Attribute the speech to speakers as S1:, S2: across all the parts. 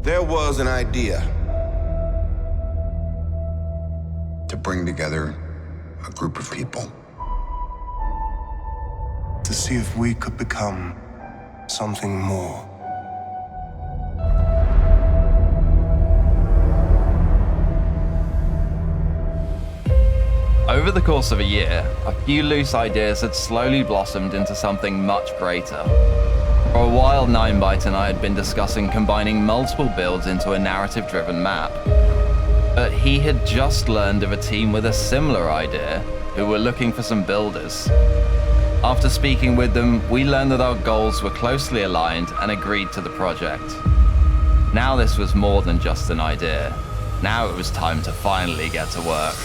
S1: There was an idea.
S2: To bring together a group of people.
S3: To see if we could become something more.
S4: Over the course of a year, a few loose ideas had slowly blossomed into something much greater. For a while, Ninebyte and I had been discussing combining multiple builds into a narrative-driven map. But he had just learned of a team with a similar idea who were looking for some builders. After speaking with them, we learned that our goals were closely aligned and agreed to the project. Now this was more than just an idea. Now it was time to finally get to work.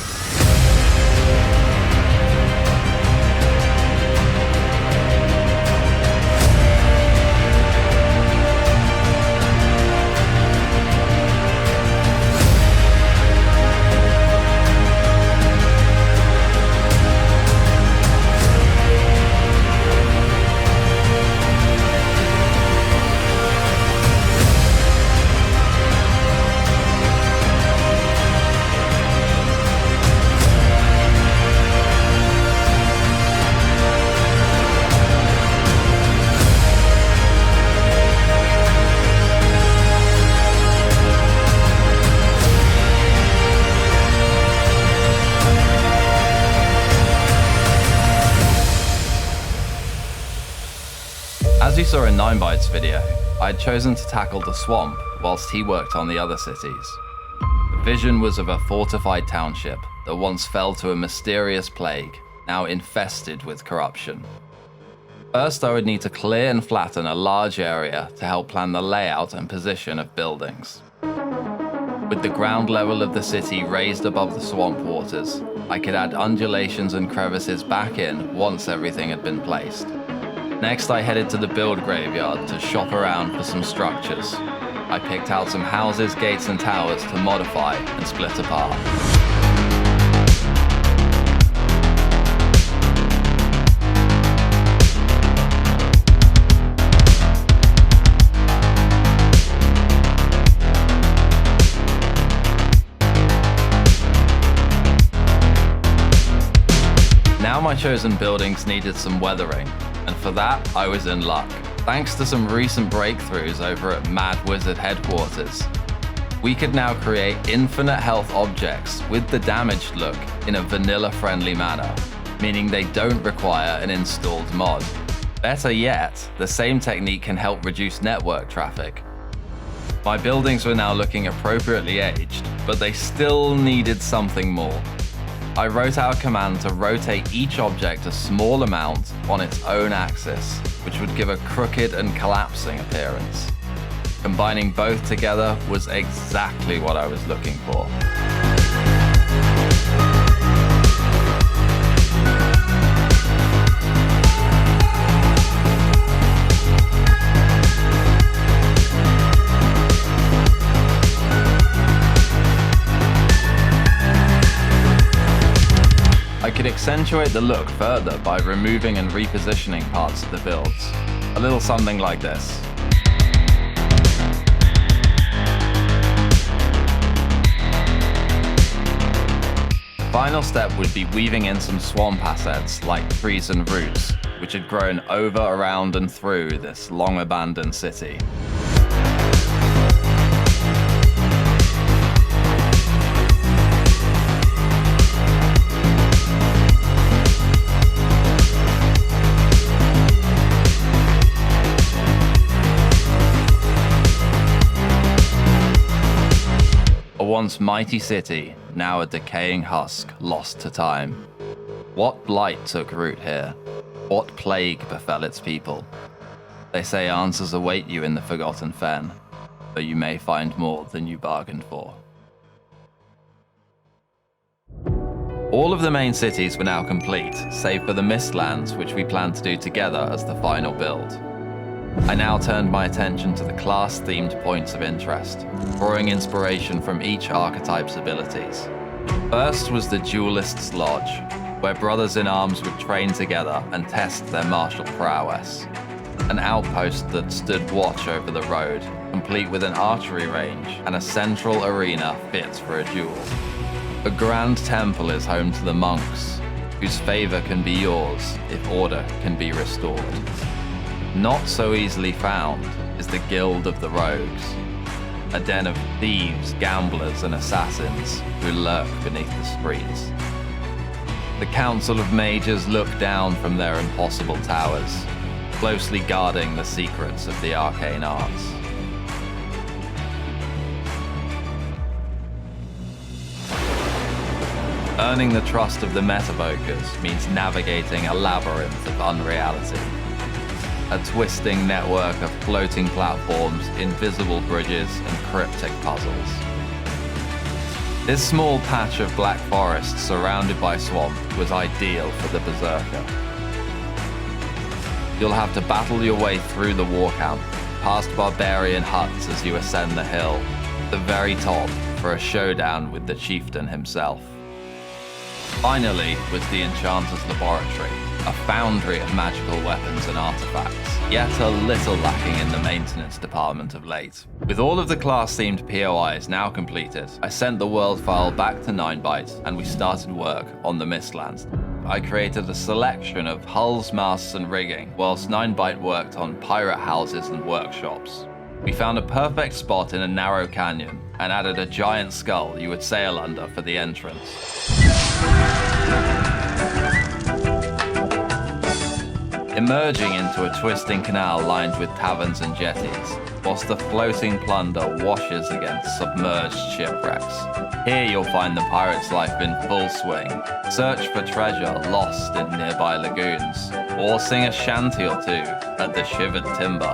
S4: As you saw in Ninebyte's video, I had chosen to tackle the swamp whilst he worked on the other cities. The vision was of a fortified township that once fell to a mysterious plague, now infested with corruption. First, I would need to clear and flatten a large area to help plan the layout and position of buildings. With the ground level of the city raised above the swamp waters, I could add undulations and crevices back in once everything had been placed. Next, I headed to the build graveyard to shop around for some structures. I picked out some houses, gates, and towers to modify and split apart. Now my chosen buildings needed some weathering, and for that, I was in luck. Thanks to some recent breakthroughs over at Mad Wizard headquarters, we could now create infinite health objects with the damaged look in a vanilla-friendly manner, meaning they don't require an installed mod. Better yet, the same technique can help reduce network traffic. My buildings were now looking appropriately aged, but they still needed something more. I wrote out a command to rotate each object a small amount on its own axis, which would give a crooked and collapsing appearance. Combining both together was exactly what I was looking for. I could accentuate the look further by removing and repositioning parts of the builds. A little something like this. The final step would be weaving in some swamp assets like trees and roots, which had grown over, around, and through this long abandoned city. Once mighty city, now a decaying husk lost to time. What blight took root here? What plague befell its people? They say answers await you in the Forgotten Fen, though you may find more than you bargained for. All of the main cities were now complete, save for the Mistlands, which we planned to do together as the final build. I now turned my attention to the class-themed points of interest, drawing inspiration from each archetype's abilities. First was the Duelist's Lodge, where brothers in arms would train together and test their martial prowess. an outpost that stood watch over the road, complete with an archery range and a central arena fit for a duel. A grand temple is home to the monks, whose favor can be yours if order can be restored. Not so easily found is the Guild of the Rogues, a den of thieves, gamblers, and assassins who lurk beneath the streets. The Council of Mages look down from their impossible towers, closely guarding the secrets of the arcane arts. Earning the trust of the Metavokers means navigating a labyrinth of unreality. A twisting network of floating platforms, invisible bridges, and cryptic puzzles. This small patch of black forest surrounded by swamp was ideal for the Berserker. You'll have to battle your way through the war camp, past barbarian huts as you ascend the hill, the very top for a showdown with the chieftain himself. Finally was the Enchanter's Laboratory, a foundry of magical weapons and artifacts, yet a little lacking in the maintenance department of late. With all of the class-themed POIs now completed, I sent the world file back to Ninebyte and we started work on the Mistlands. I created a selection of hulls, masts, and rigging, whilst Ninebyte worked on pirate houses and workshops. We found a perfect spot in a narrow canyon and added a giant skull you would sail under for the entrance. Emerging into a twisting canal lined with taverns and jetties, whilst the floating plunder washes against submerged shipwrecks. Here you'll find the pirate's life in full swing, search for treasure lost in nearby lagoons, or sing a shanty or two at the shivered timber.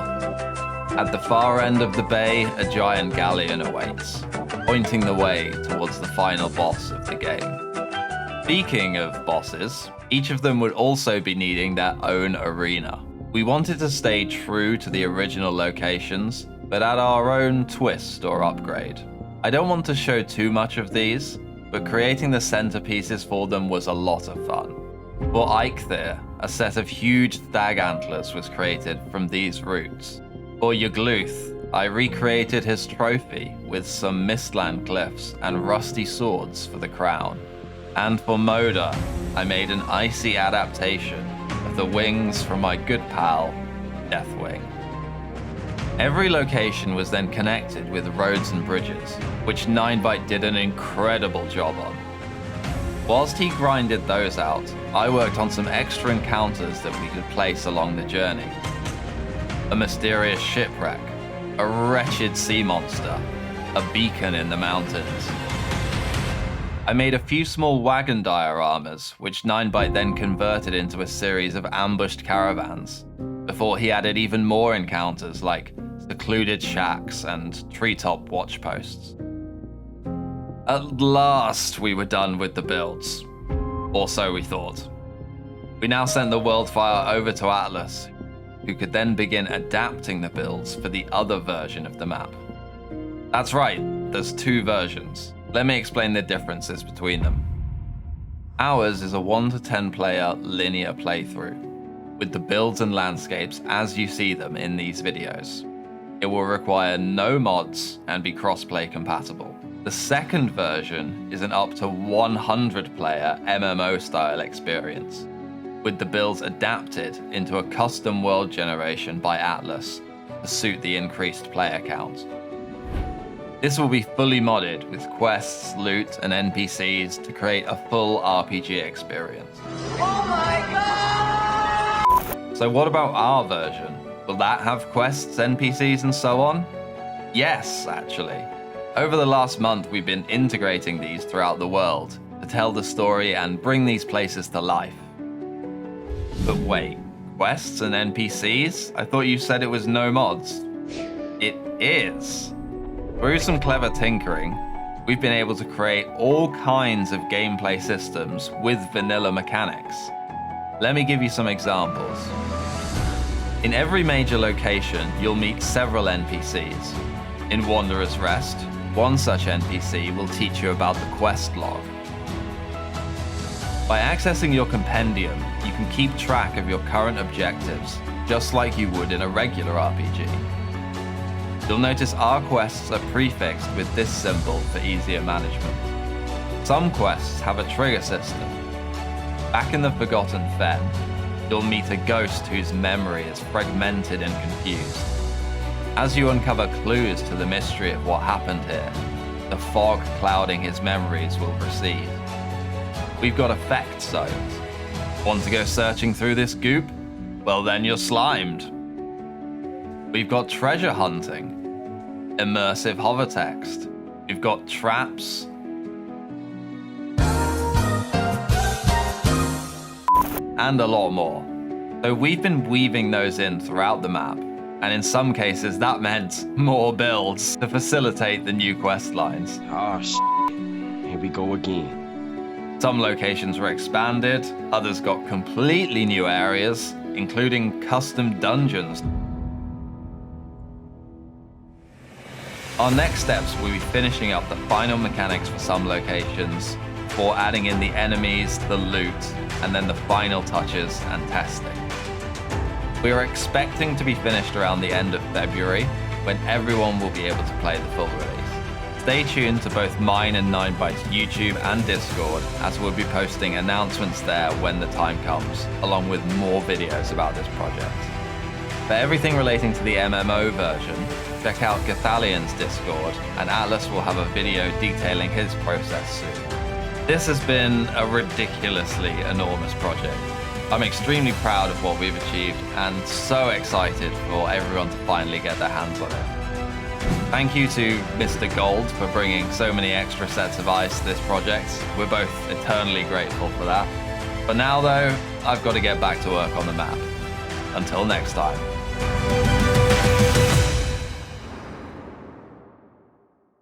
S4: At the far end of the bay, a giant galleon awaits, pointing the way towards the final boss of the game. Speaking of bosses, each of them would also be needing their own arena. We wanted to stay true to the original locations, but add our own twist or upgrade. I don't want to show too much of these, but creating the centerpieces for them was a lot of fun. For Eikthyr, a set of huge stag antlers was created from these roots. For Yagluth, I recreated his trophy with some Mistland cliffs and rusty swords for the crown. And for Moda, I made an icy adaptation of the wings from my good pal, Deathwing. Every location was then connected with roads and bridges, which Ninebyte did an incredible job on. Whilst he grinded those out, I worked on some extra encounters that we could place along the journey. A mysterious shipwreck, a wretched sea monster, a beacon in the mountains. I made a few small wagon dioramas, which Ninebyte then converted into a series of ambushed caravans, before he added even more encounters like secluded shacks and treetop watchposts. At last we were done with the builds, or so we thought. We now sent the world file over to Atlas, who could then begin adapting the builds for the other version of the map. That's right, there's two versions. Let me explain the differences between them. Ours is a 1 to 10 player linear playthrough, with the builds and landscapes as you see them in these videos. It will require no mods and be crossplay compatible. The second version is an up to 100 player MMO style experience, with the builds adapted into a custom world generation by Atlas to suit the increased player count. This will be fully modded with quests, loot, and NPCs to create a full RPG experience. Oh my god! So what about our version? Will that have quests, NPCs, and so on? Yes, actually. Over the last month, we've been integrating these throughout the world to tell the story and bring these places to life. But wait, quests and NPCs? I thought you said it was no mods. It is. Through some clever tinkering, we've been able to create all kinds of gameplay systems with vanilla mechanics. Let me give you some examples. In every major location, you'll meet several NPCs. In Wanderer's Rest, one such NPC will teach you about the quest log. By accessing your compendium, you can keep track of your current objectives just like you would in a regular RPG. You'll notice our quests are prefixed with this symbol for easier management. Some quests have a trigger system. Back in the Forgotten Fen, you'll meet a ghost whose memory is fragmented and confused. As you uncover clues to the mystery of what happened here, the fog clouding his memories will recede. We've got effect zones. Want to go searching through this goop? Well, then you're slimed. We've got treasure hunting, immersive hover text. We've got traps, and a lot more. So we've been weaving those in throughout the map, and in some cases that meant more builds to facilitate the new quest lines.
S1: Oh, here we go again.
S4: Some locations were expanded, others got completely new areas, including custom dungeons. Our next steps will be finishing up the final mechanics for some locations, before adding in the enemies, the loot, and then the final touches and testing. We are expecting to be finished around the end of February, when everyone will be able to play the full release. Stay tuned to both mine and Ninebyte's YouTube and Discord, as we'll be posting announcements there when the time comes, along with more videos about this project. For everything relating to the MMO version, check out Gathalian's Discord, and Atlas will have a video detailing his process soon. This has been a ridiculously enormous project. I'm extremely proud of what we've achieved and so excited for everyone to finally get their hands on it. Thank you to Mr. Gold for bringing so many extra sets of eyes to this project. We're both eternally grateful for that. For now though, I've got to get back to work on the map. Until next time.